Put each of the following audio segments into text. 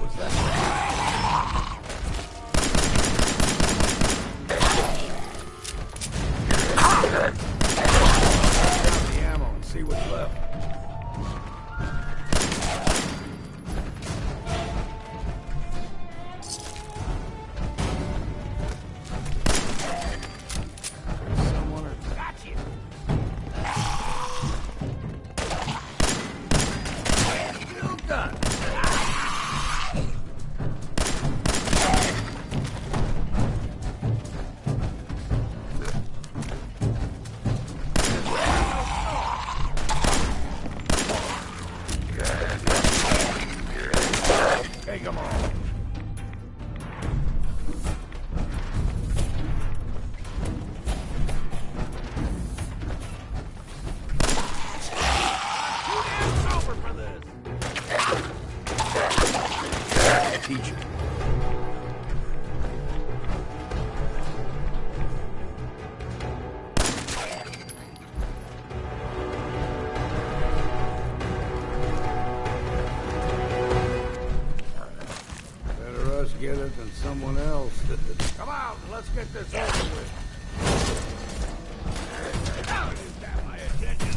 was that? Grab the ammo and see what's left. Get it than someone else. Come out, let's get this over with. Now it is got my attention.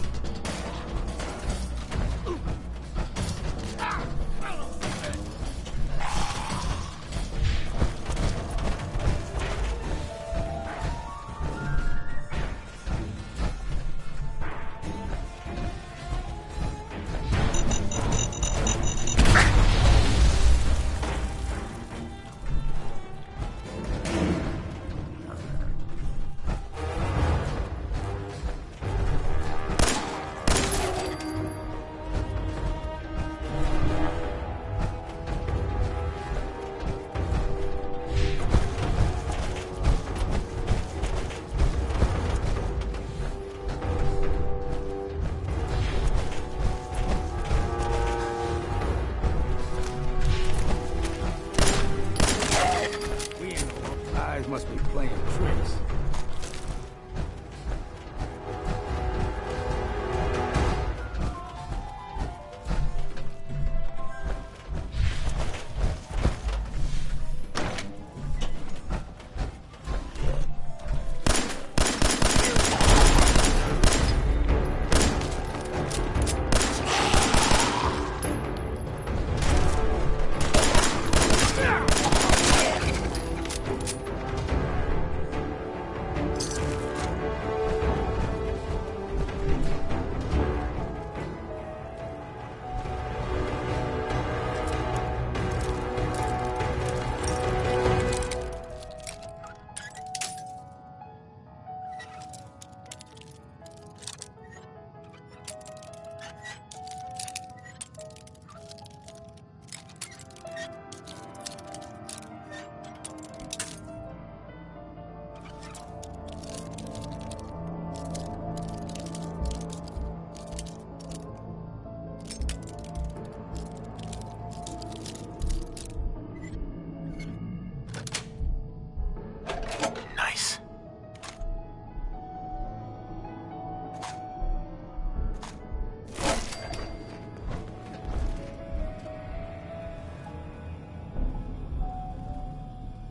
Must be playing tricks.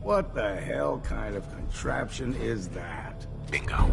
What the hell kind of contraption is that? Bingo.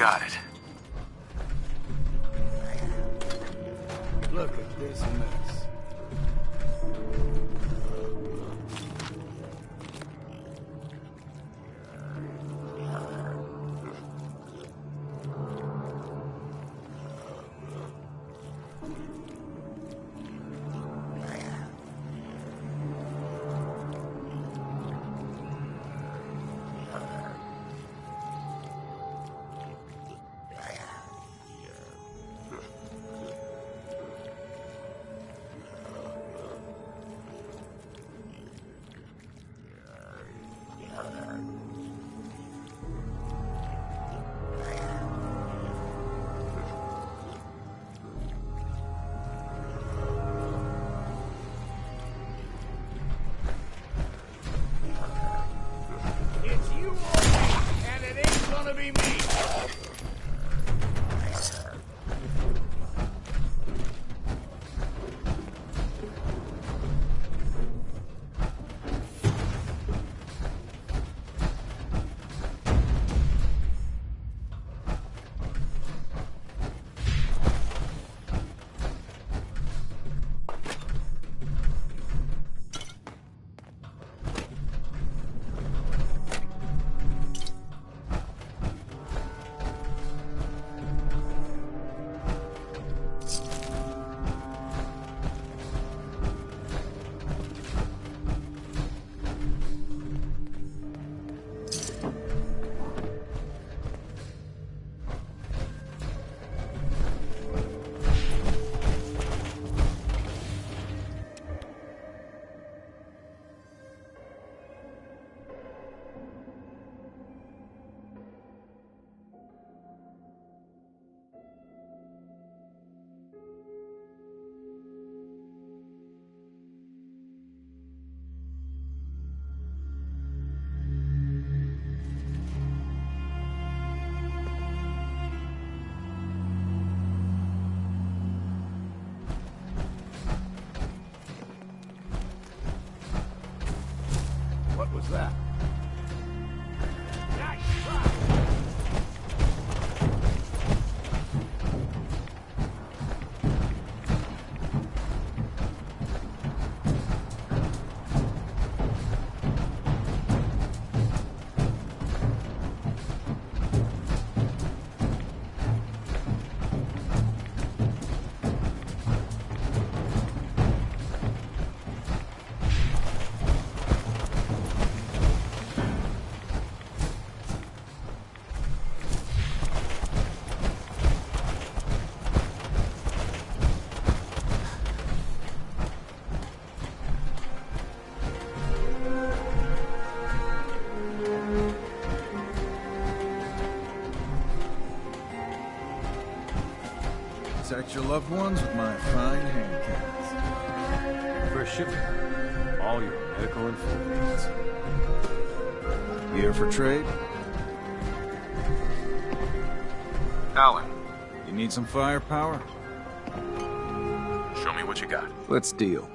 got it. Look at this mess. It's you or me, and it ain't gonna be me. What was that? Nice try. Protect your loved ones with my fine hand cannons. For shipment, all your medical and food needs. Here for trade? Alan, You need some firepower? show me what you got. Let's deal.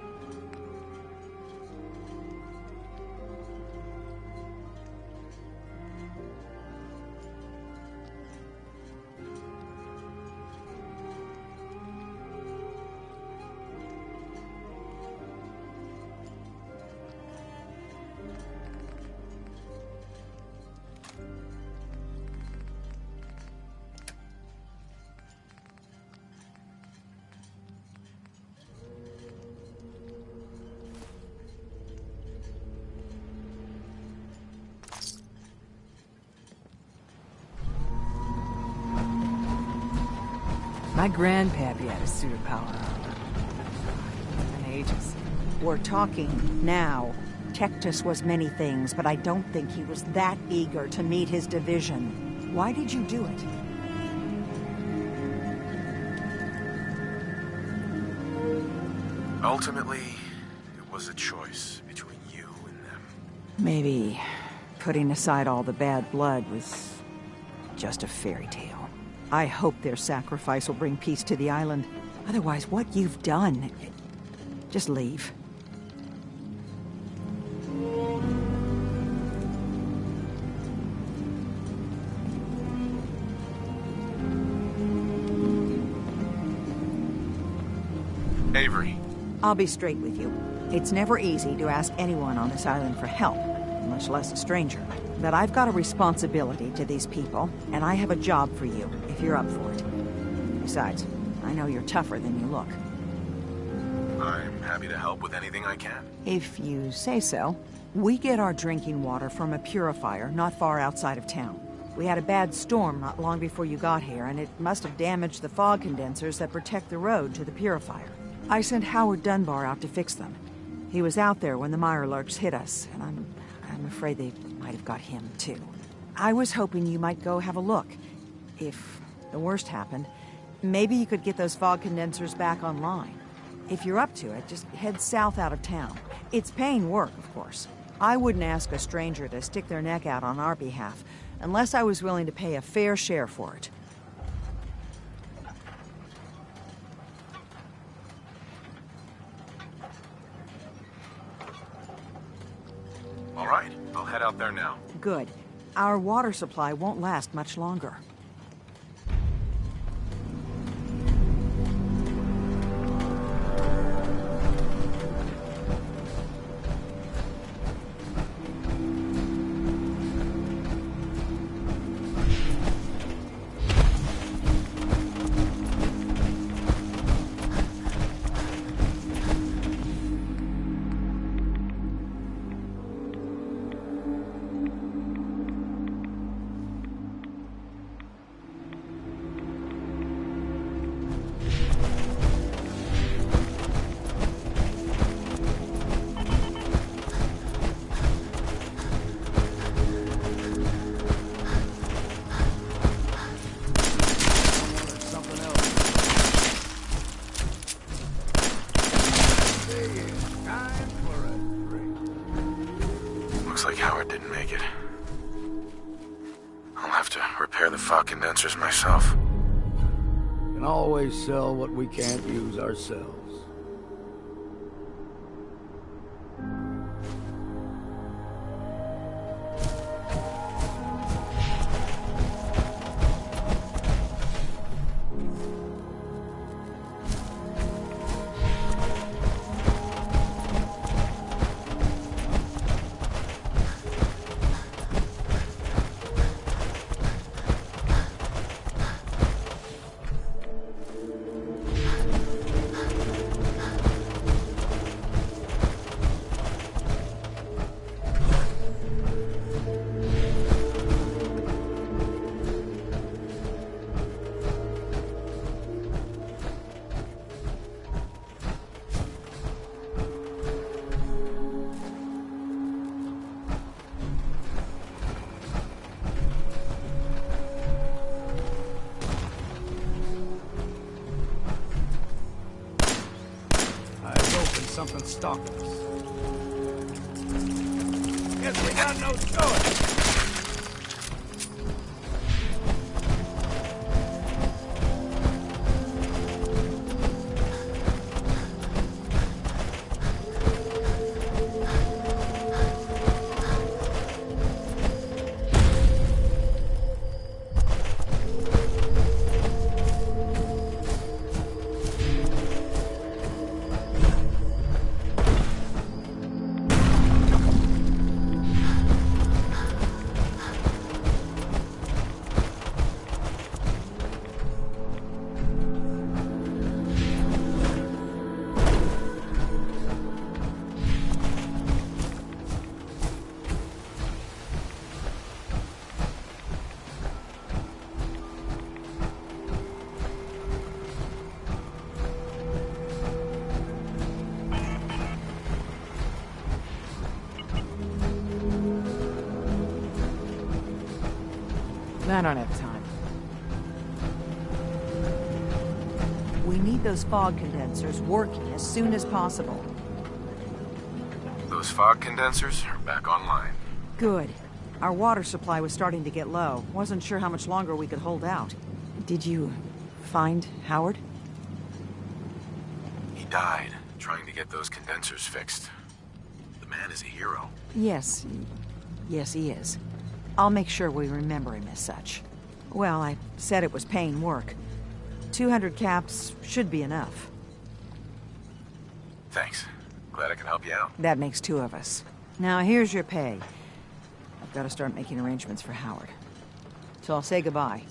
My grandpappy had a suit of power armor. In ages. We're talking now. Tectus was many things, but I don't think he was that eager to meet his division. Why did you do it? Ultimately, it was a choice between you and them. Maybe putting aside all the bad blood was just a fairy tale. I hope their sacrifice will bring peace to the island. Otherwise, what you've done... Just leave. I'll be straight with you. It's never easy to ask anyone on this island for help, much less a stranger. But I've got a responsibility to these people, and I have a job for you, if you're up for it. Besides, I know you're tougher than you look. I'm happy to help with anything I can. If you say so. We get our drinking water from a purifier not far outside of town. We had a bad storm not long before you got here, and it must have damaged the fog condensers that protect the road to the purifier. I sent Howard Dunbar out to fix them. He was out there when the Mirelurks hit us, and I'm afraid they might have got him, too. I was hoping you might go have a look. If the worst happened, maybe you could get those fog condensers back online. If you're up to it, just head south out of town. It's paying work, of course. I wouldn't ask a stranger to stick their neck out on our behalf, unless I was willing to pay a fair share for it. All right, I'll head out there now. Good. Our water supply won't last much longer. Looks like Howard didn't make it. I'll have to repair the fog condensers myself. Can always sell what we can't use ourselves. Something stalking us. Guess we got no choice. I don't have time. We need those fog condensers working as soon as possible. Those fog condensers are back online. Good. Our water supply was starting to get low. Wasn't sure how much longer we could hold out. Did you find Howard? He died trying to get those condensers fixed. The man is a hero. Yes. Yes, he is. I'll make sure we remember him as such. Well, I said it was paying work. 200 caps should be enough. Thanks. Glad I can help you out. That makes two of us. Now, here's your pay. I've got to start making arrangements for Howard. So I'll say goodbye.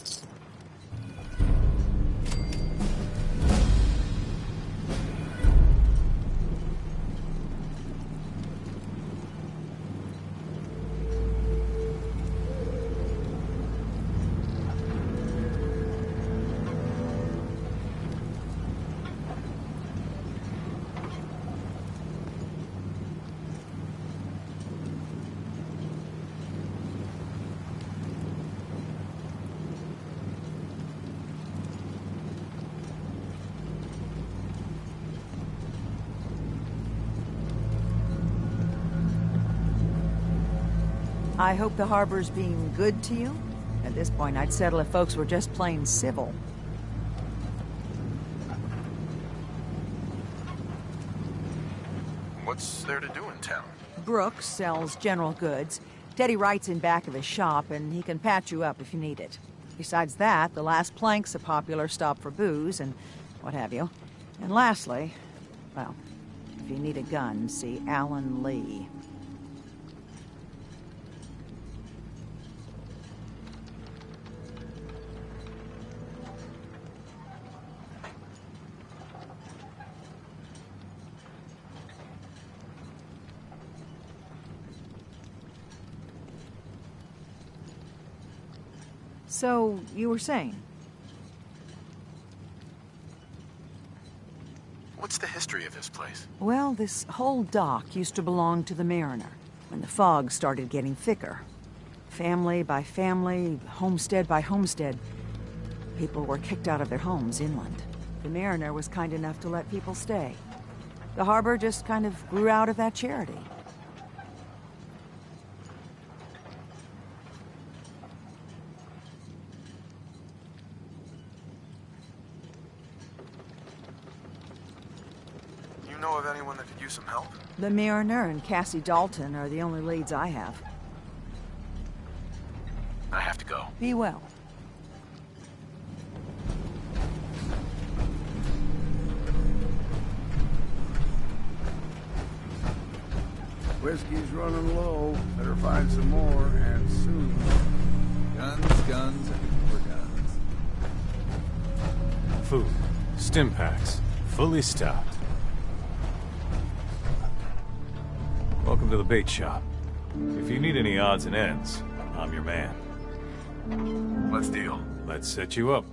I hope the harbor's being good to you. At this point, I'd settle if folks were just plain civil. What's there to do in town? Brooks sells general goods. Teddy Wright's in back of his shop, and he can patch you up if you need it. Besides that, the Last Plank's a popular stop for booze and what have you. And lastly, well, if you need a gun, see Alan Lee. So, you were saying? What's the history of this place? Well, this whole dock used to belong to the Mariner, when the fog started getting thicker. Family by family, homestead by homestead, people were kicked out of their homes inland. The Mariner was kind enough to let people stay. The harbor just kind of grew out of that charity. You know of anyone that could use some help? The Mariner and Cassie Dalton are the only leads I have. I have to go. Be well. Whiskey's running low. Better find some more, and soon. Guns, guns, and more guns. Food. Stim packs. Fully stocked. Welcome to the bait shop. If you need any odds and ends, I'm your man. Let's deal. Let's set you up.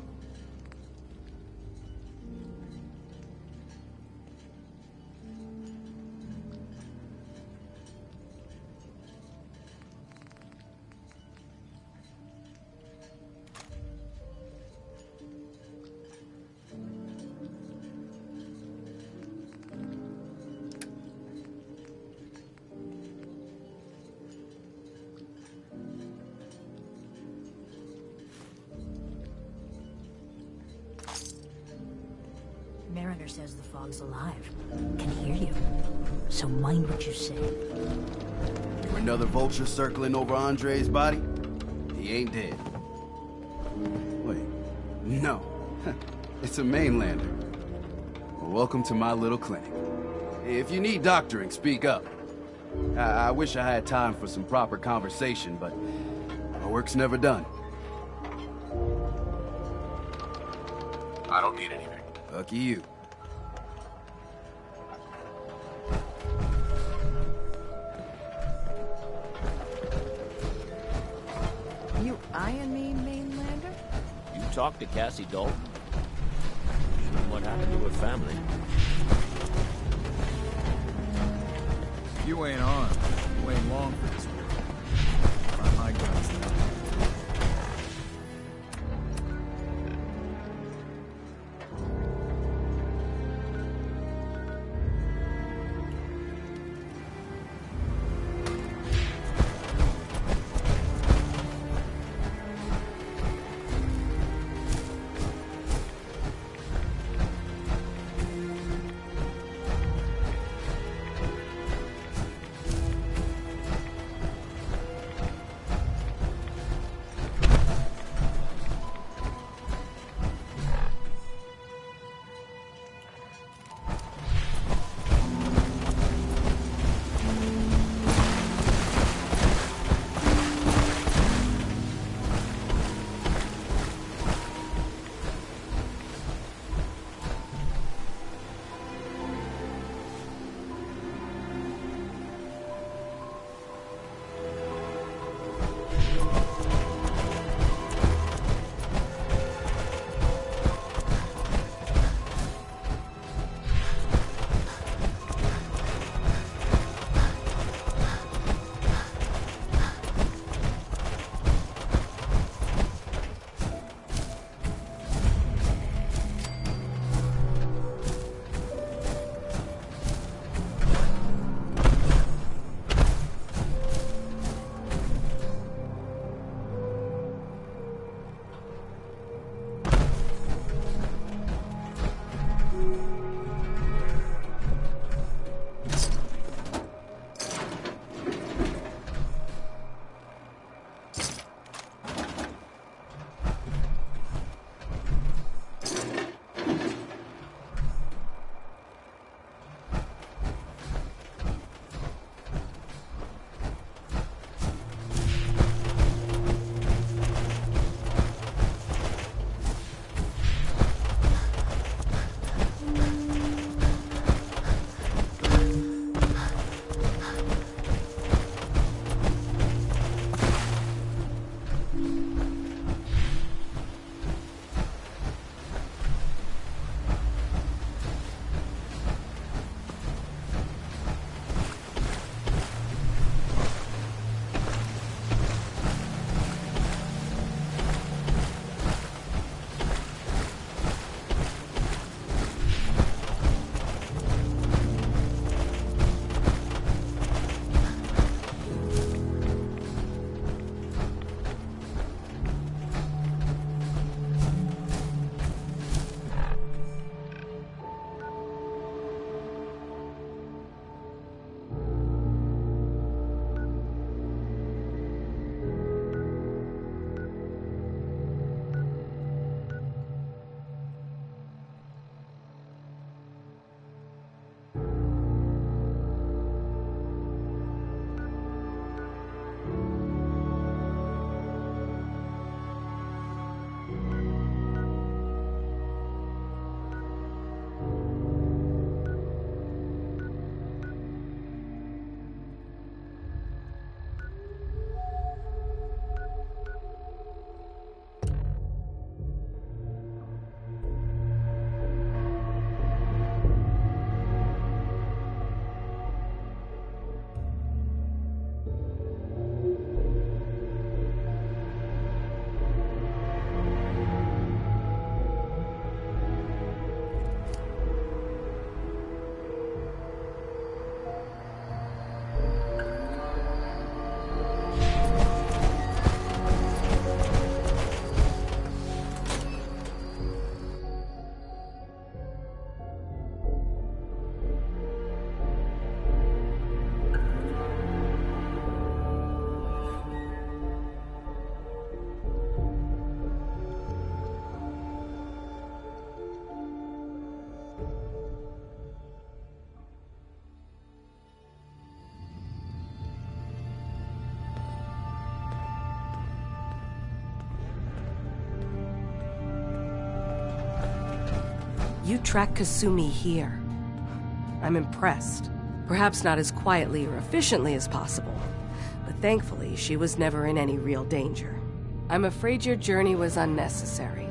Mariner says the fog's alive. Can hear you. So mind what you say. Another vulture circling over Andre's body? He ain't dead. Wait, no. It's a mainlander. Well, welcome to my little clinic. If you need doctoring, speak up. I wish I had time for some proper conversation, but my work's never done. I don't need anything. Lucky you. You eyeing me, mainlander? You talked to Cassie Dalton? What happened to her family? You ain't on. You ain't long for this world. Find my guns now. You track Kasumi here. I'm impressed. Perhaps not as quietly or efficiently as possible, but thankfully she was never in any real danger. I'm afraid your journey was unnecessary.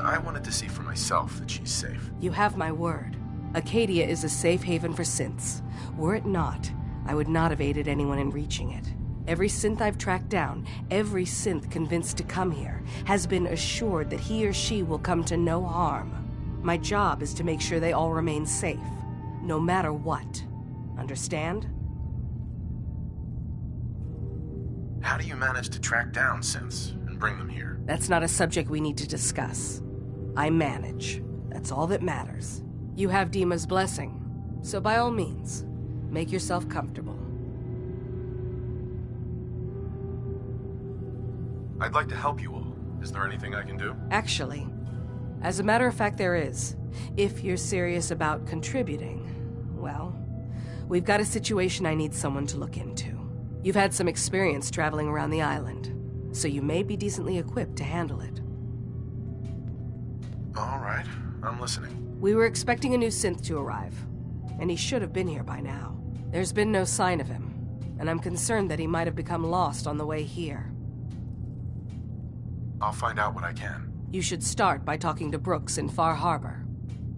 I wanted to see for myself that she's safe. You have my word. Acadia is a safe haven for synths. Were it not, I would not have aided anyone in reaching it. Every synth I've tracked down, every synth convinced to come here, has been assured that he or she will come to no harm. My job is to make sure they all remain safe, no matter what. Understand? How do you manage to track down synths and bring them here? That's not a subject we need to discuss. I manage. That's all that matters. You have Dima's blessing, so by all means, make yourself comfortable. I'd like to help you all. Is there anything I can do? Actually, as a matter of fact, there is. If you're serious about contributing, well, we've got a situation I need someone to look into. You've had some experience traveling around the island, so you may be decently equipped to handle it. All right, I'm listening. We were expecting a new synth to arrive, and he should have been here by now. There's been no sign of him, and I'm concerned that he might have become lost on the way here. I'll find out what I can. You should start by talking to Brooks in Far Harbor.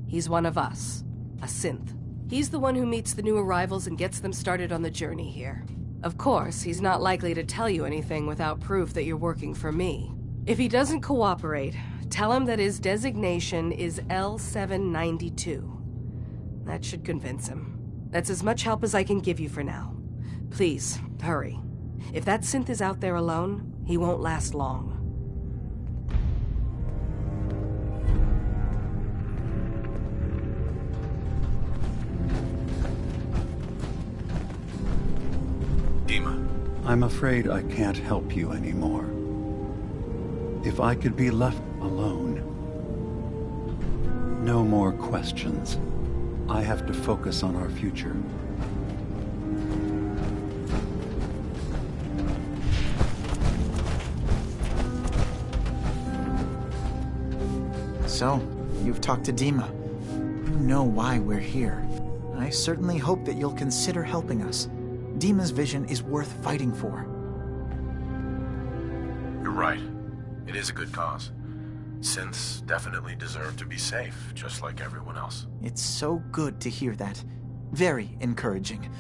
He's one of us, a synth. He's the one who meets the new arrivals and gets them started on the journey here. Of course, he's not likely to tell you anything without proof that you're working for me. If he doesn't cooperate, tell him that his designation is L792. That should convince him. That's as much help as I can give you for now. Please, hurry. If that synth is out there alone, he won't last long. Dima. I'm afraid I can't help you anymore. If I could be left alone. No more questions. I have to focus on our future. So, you've talked to Dima. You know why we're here. I certainly hope that you'll consider helping us. Dima's vision is worth fighting for. You're right. It is a good cause. Synths definitely deserve to be safe, just like everyone else. It's so good to hear that. Very encouraging.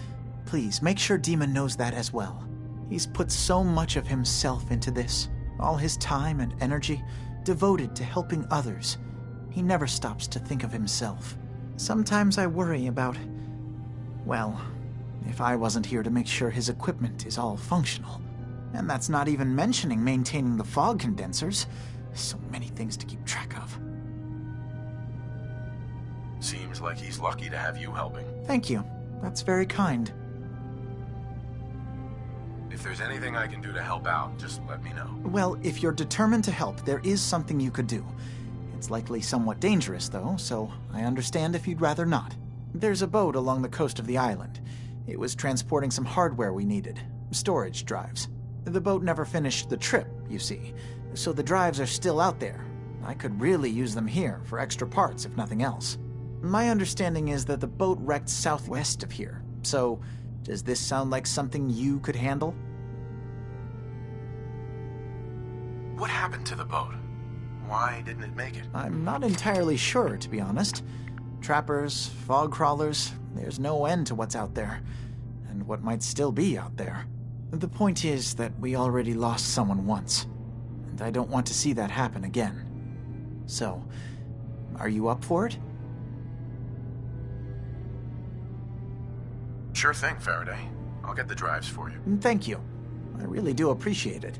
Please, make sure Dima knows that as well. He's put so much of himself into this. All his time and energy devoted to helping others. He never stops to think of himself. Sometimes I worry about, well, if I wasn't here to make sure his equipment is all functional. And that's not even mentioning maintaining the fog condensers. So many things to keep track of. Seems like he's lucky to have you helping. Thank you. That's very kind. If there's anything I can do to help out, just let me know. Well, if you're determined to help, there is something you could do. It's likely somewhat dangerous, though, so I understand if you'd rather not. There's a boat along the coast of the island. It was transporting some hardware we needed. Storage drives. The boat never finished the trip, you see, so the drives are still out there. I could really use them here for extra parts, if nothing else. My understanding is that the boat wrecked southwest of here, so does this sound like something you could handle? What happened to the boat? Why didn't it make it? I'm not entirely sure, to be honest. Trappers, fog crawlers, there's no end to what's out there, and what might still be out there. The point is that we already lost someone once, and I don't want to see that happen again. So, are you up for it? Sure thing, Faraday. I'll get the drives for you. Thank you. I really do appreciate it.